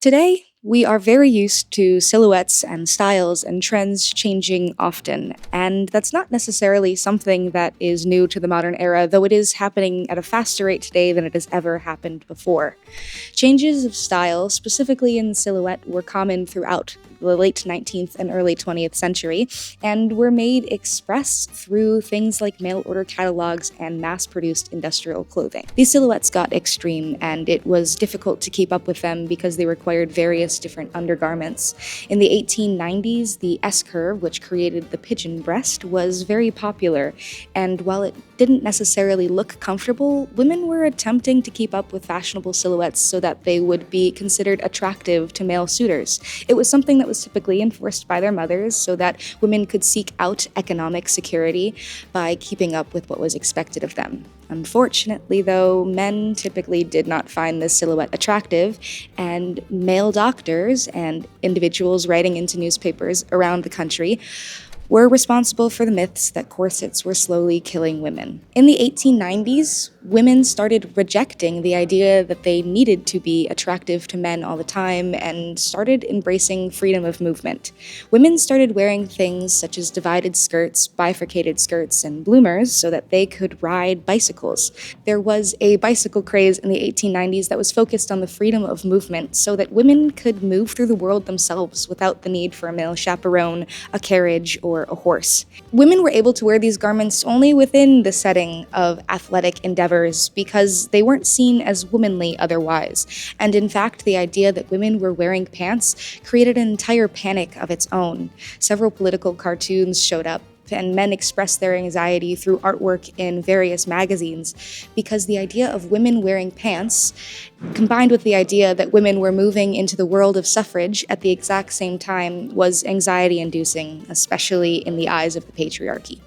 Today, we are very used to silhouettes and styles and trends changing often, and that's not necessarily something that is new to the modern era, though it is happening at a faster rate today than it has ever happened before. Changes of style, specifically in silhouette, were common throughout the late 19th and early 20th century, and were made express through things like mail-order catalogs and mass-produced industrial clothing. These silhouettes got extreme, and it was difficult to keep up with them because they required various different undergarments. In the 1890s, the S-curve, which created the pigeon breast, was very popular, and while it didn't necessarily look comfortable, women were attempting to keep up with fashionable silhouettes so that they would be considered attractive to male suitors. It was something that was typically enforced by their mothers so that women could seek out economic security by keeping up with what was expected of them. Unfortunately, though, men typically did not find this silhouette attractive, and male doctors and individuals writing into newspapers around the country were responsible for the myths that corsets were slowly killing women. In the 1890s, women started rejecting the idea that they needed to be attractive to men all the time and started embracing freedom of movement. Women started wearing things such as divided skirts, bifurcated skirts, and bloomers so that they could ride bicycles. There was a bicycle craze in the 1890s that was focused on the freedom of movement so that women could move through the world themselves without the need for a male chaperone, a carriage, or a horse. Women were able to wear these garments only within the setting of athletic endeavors because they weren't seen as womanly otherwise. And in fact, the idea that women were wearing pants created an entire panic of its own. Several political cartoons showed up, and men expressed their anxiety through artwork in various magazines because the idea of women wearing pants, combined with the idea that women were moving into the world of suffrage at the exact same time, was anxiety-inducing, especially in the eyes of the patriarchy.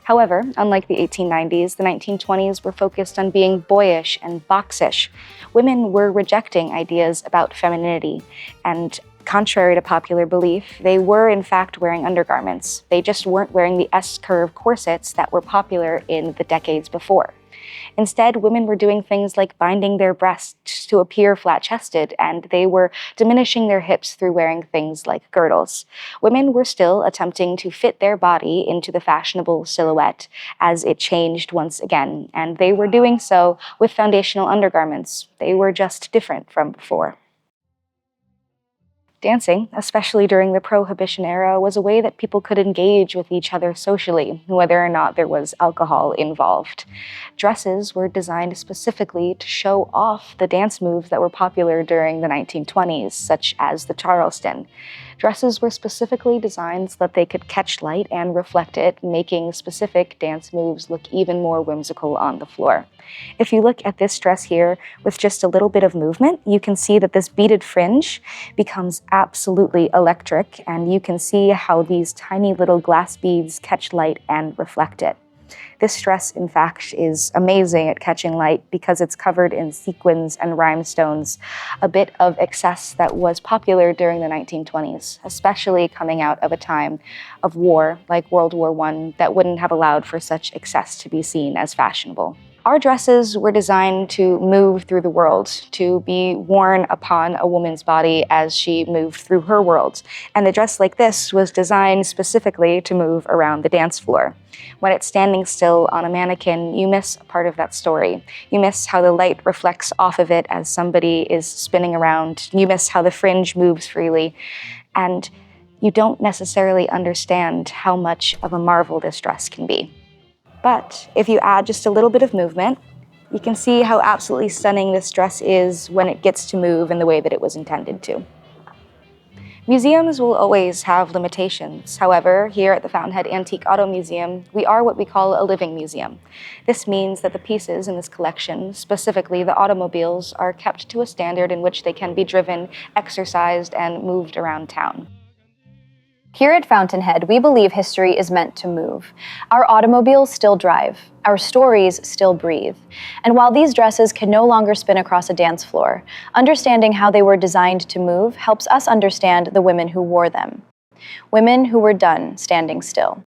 However, unlike the 1890s, the 1920s were focused on being boyish and boxish. Women were rejecting ideas about femininity, and contrary to popular belief, they were in fact wearing undergarments. They just weren't wearing the S-curve corsets that were popular in the decades before. Instead, women were doing things like binding their breasts to appear flat-chested, and they were diminishing their hips through wearing things like girdles. Women were still attempting to fit their body into the fashionable silhouette as it changed once again, and they were doing so with foundational undergarments. They were just different from before. Dancing, especially during the Prohibition era, was a way that people could engage with each other socially, whether or not there was alcohol involved. Dresses were designed specifically to show off the dance moves that were popular during the 1920s, such as the Charleston. Dresses were specifically designed so that they could catch light and reflect it, making specific dance moves look even more whimsical on the floor. If you look at this dress here with just a little bit of movement, you can see that this beaded fringe becomes absolutely electric, and you can see how these tiny little glass beads catch light and reflect it. This dress, in fact, is amazing at catching light because it's covered in sequins and rhinestones, a bit of excess that was popular during the 1920s, especially coming out of a time of war like World War I that wouldn't have allowed for such excess to be seen as fashionable. Our dresses were designed to move through the world, to be worn upon a woman's body as she moved through her world. And a dress like this was designed specifically to move around the dance floor. When it's standing still on a mannequin, you miss a part of that story. You miss how the light reflects off of it as somebody is spinning around. You miss how the fringe moves freely. And you don't necessarily understand how much of a marvel this dress can be. But if you add just a little bit of movement, you can see how absolutely stunning this dress is when it gets to move in the way that it was intended to. Museums will always have limitations. However, here at the Fountainhead Antique Auto Museum, we are what we call a living museum. This means that the pieces in this collection, specifically the automobiles, are kept to a standard in which they can be driven, exercised, and moved around town. Here at Fountainhead, we believe history is meant to move. Our automobiles still drive. Our stories still breathe. And while these dresses can no longer spin across a dance floor, understanding how they were designed to move helps us understand the women who wore them. Women who were done standing still.